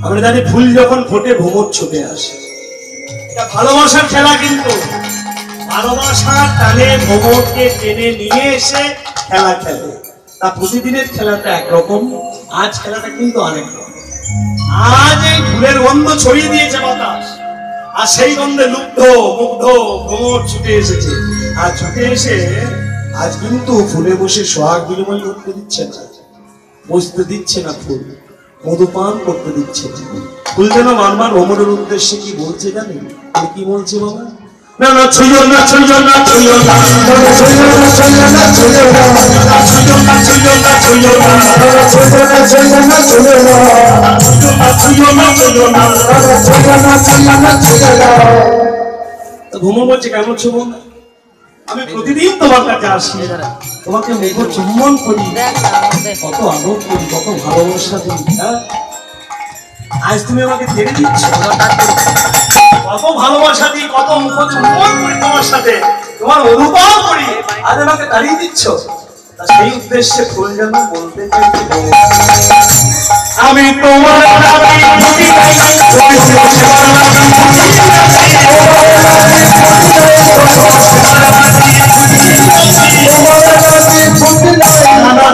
আমরা জানি ফুল যখন ফোটে ভ্রমর ছুটে আসে, এটা ভালোবাসার খেলা। কিন্তু ভালোবাসার টানে ভ্রমরকে টেনে নিয়ে এসে খেলা খেলে। তা প্রতিদিনের খেলাটা একরকম, আজ খেলাটা কিন্তু আরেক রকম। আজ এই ফুলের গন্ধ ছড়িয়ে দিয়েছে বাতাস, আর সেই গন্ধে মুগ্ধ ভ্রমর ছুটে এসেছে। আর ছুটে এসে আজ কিন্তু ফুলে বসে সোহাগ বিনিময় করতে দিচ্ছে না, বসতে দিচ্ছে না, ফুল মধুপান করতে দিচ্ছে না। ফুল যেন বারবার ভ্রমরের উদ্দেশ্যে কি বলছে জানেন? কি বলছে বাবা? না না ছুঁয়ো না, ছুঁয়ো না, ছুঁয়ো না, ছুঁয়ো না, ছুঁয়ো না, ছুঁয়ো না, ছুঁয়ো না, ছুঁয়ো না, ছুঁয়ো না, ছুঁয়ো না, ছুঁয়ো না, ছুঁয়ো না, ছুঁয়ো না, ছুঁয়ো না, ছুঁয়ো না, ছুঁয়ো না, ছুঁয়ো না। তো ভ্রমর বলছে কেমন ছুঁবো না? আমি প্রতিদিন তোমার কাছে আসি, তোমাকে মুখ চুম্বন করি, কত আদর করি, কত ভালোবাসা করি। আজ তুমি আমাকে ছেড়ে দিচ্ছ, কত ভালোবাসা দিই, কত মুখ চুম্বন করি তোমার সাথে, তোমার অনুভব করি, আজ আমাকে তাড়িয়ে দিচ্ছ। সেই উদ্দেশ্যে ফুল যেন বলতে চাইছি, আমি তোমার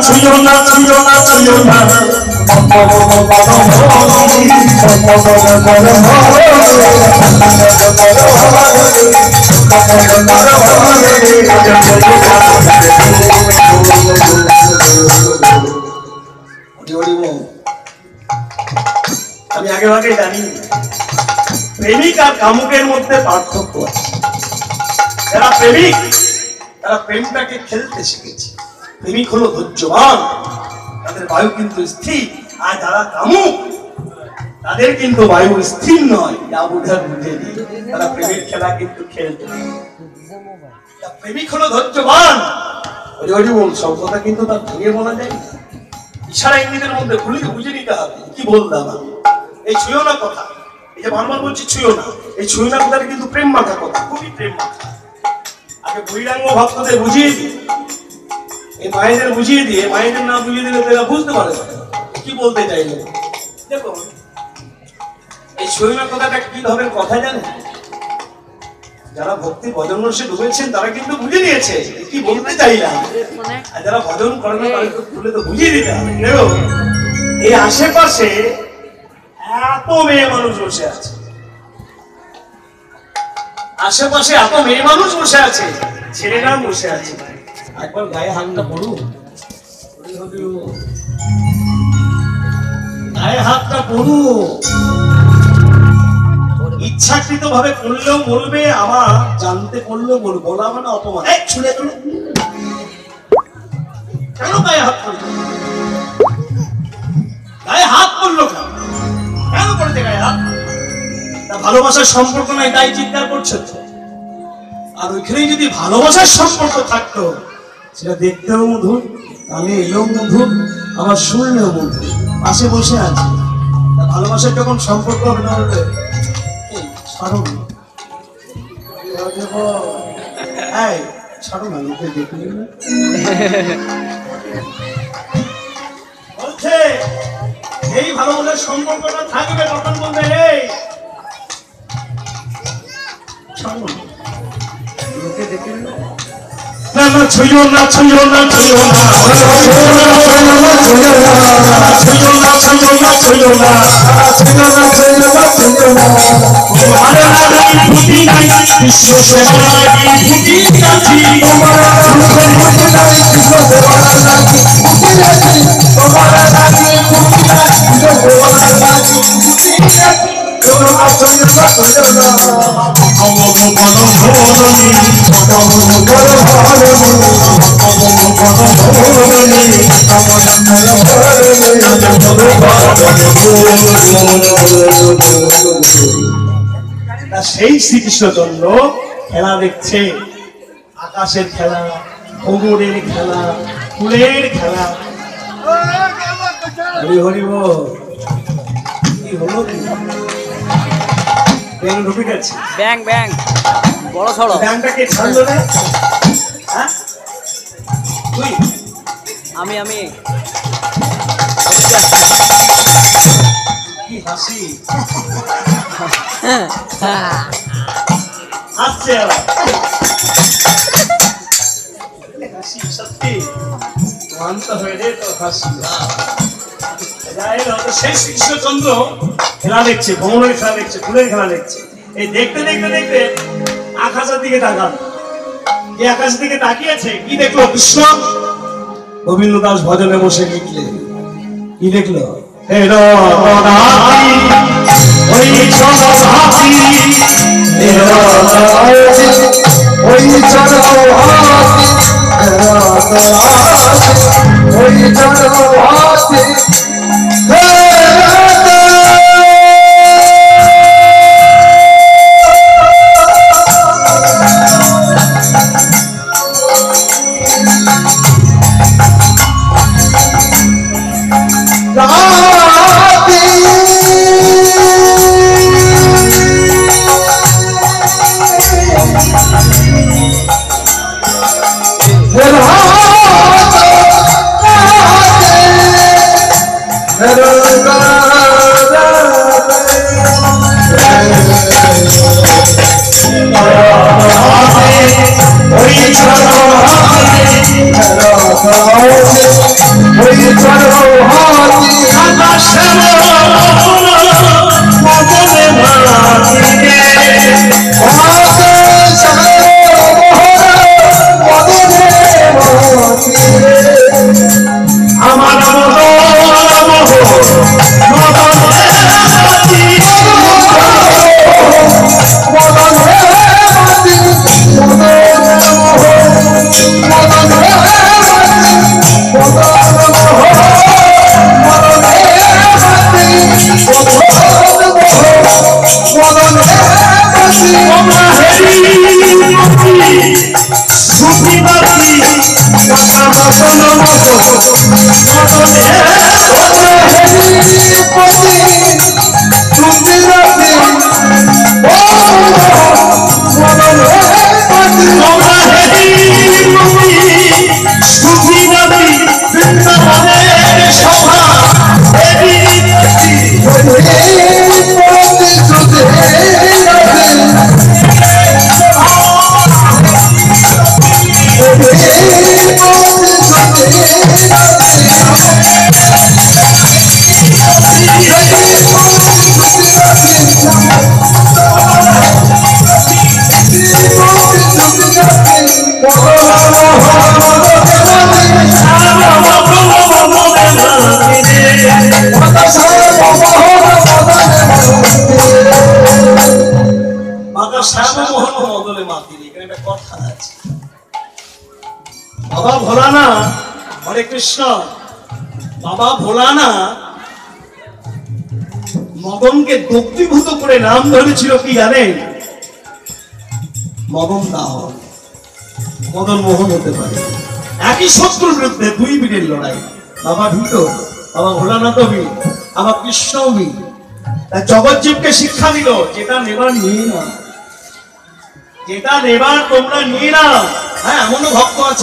ছুঁয়ো না, ছুঁয়ো না, ছুঁয়ো না, আমি আগে আগে জানি প্রেমিক আর কামুকের মধ্যে পার্থক্য আছে। যারা প্রেমিক তারা প্রেমটাকে খেলতে শিখেছে। প্রেমিক হলো ধৈর্যবান, তাদের বায়ু কিন্তু স্থির। আর যারা কামুক তাদের কিন্তু বায়ু স্থির নয়, যা বোঝার বুঝে নিই, তারা প্রেমের খেলা কিন্তু খেলতে। প্রেমিক হলো ধৈর্যবান, সব কথা কিন্তু তার ভেঙে বলা যায় না, ইশারা ইঙ্গিতের মধ্যে বুঝে নিতে হবে। কি বললাম আমি? এই ছুঁয়ো না কথা, এই যে বারবার বলছি ছুঁয়ো না, এই ছুঁয়ো না কথাটা কিন্তু প্রেম মাখা কথা, খুবই প্রেম মাখা। আগে বৈরাঙ্গ ভক্তদের বুঝিয়ে দিই, এই মায়েদের বুঝিয়ে দিয়ে, মায়েদের না বুঝিয়ে দিলে তারা বুঝতে পারে কি বলতে চাইলে। দেখো এই ছুঁয়ো না কথাটা কি ধরনের কথা জানেন? যারা ভক্তি ভজন রসে ডুবেছেন তারা কিন্তু বুঝে নিয়েছে কি বলতে চাইলাম। আর যারা ভজন করে না তারা তো খুলে তো বুঝিয়ে দিতে হবে। দেখো এই আশেপাশে এত মেয়ে মানুষ বসে আছে, আশেপাশে এত মেয়ে মানুষ বসে আছে, ছেলেরা বসে আছে। একবার গায়ে হাতটা পড়ুন, গায়ে হাতটা পড়ুন। ইচ্ছাকৃত ভাবে করলেও বলবে, আমার জানতে করলেও বলবো, বলা মানে অপমান। ছুঁড়ে দিল কেন? গায়ে হাত করলো, গায়ে হাত করলো কেন? কেন করেছে গায়ে হাত? তা ভালোবাসার সম্পর্ক নাই তাই চিৎকার করছে। আর ওইখানেই যদি ভালোবাসার সম্পর্ক থাকতো, সেটা দেখতেও মধুর, কানে এলেও মধুর, আবার শুনলেও মধুর। পাশে বসে আছে, ভালোবাসার যখন সম্পর্ক হবে না, বলবে ছাড়ো ছাড়ো না, লোকে দেখলে বলছে এই ভালোবাসার সম্পর্কটা থাকবে, তখন বলবে এই ছাড়ো না, লোকে দেখলে না না ছুঁয়ো না, ছুঁয়ো না, ছুঁয়ো না, ছুঁয়ো না, ছুঁয়ো না, ছুঁয়ো না, ছুঁয়ো না, ছুঁয়ো না, ছুঁয়ো না, ছুঁয়ো না, তোমার লাগি ফুটি নাই বিশ্ব সেবার লাগি ফুটি আছি, তোমার মুখের মধ্যে নাই বিশ্ব সেবার লাগি ফুটি আছি, তোমার লাগি ফুটি নাই বিশ্ব সেবার লাগি ফুটি আছি, ছুঁয়ো না, ছুঁয়ো না, ছুঁয়ো না, সেই শ্রীকৃষ্ণচন্দ্র খেলা দেখছে, আকাশের খেলা, ভ্রমরের খেলা, ফুলের খেলা। হরি হরি বল। কি হলো? ব্যাং ঢুকে গেছে, ব্যাং ব্যাং বড় ছড়ো। ব্যাংটাকে ছাড়লো না? হ্যাঁ তুই? আমি হাসি হাসছে আবার। হাসি সত্যি ক্লান্ত হয়ে রে তো হাসি। সেই কৃষ্ণচন্দ্র খেলা দেখছে, ভ্রমণের খেলা দেখছে, ফুলের খেলা দেখছে। এই দেখতে দেখতে দেখতে আকাশের দিকে তাকান। যে আকাশের দিকে তাকিয়েছে কি দেখলো? কৃষ্ণ গোবিন্দ দাস ভজনে বসে লিখলেন। কি দেখলো? হে রঘুনাথী ওই জনহাতি, হে রঘুনাথী ওই জনহাতি, হে রঘুনাথী ওই জনহাতি, হে বাবা ভোলানা, হরে কৃষ্ণ, বাবা ভোলানা মদনকে দগ্ধীভূত করে নাম ধরেছিল কি জানেন? মদন দাও, মদন মোহন হতে পারে। একই শত্রুর বিরুদ্ধে দুই বীরের লড়াই। বাবা ভীত, বাবা ভোলানাথ বীর, বাবা কৃষ্ণ বীর। জগৎজীবকে শিক্ষা দিল যেটা নেবার নিয়ে না, যেটা নেবার তোমরা নিয়ে না। হ্যাঁ, এমনও ভক্ত আছে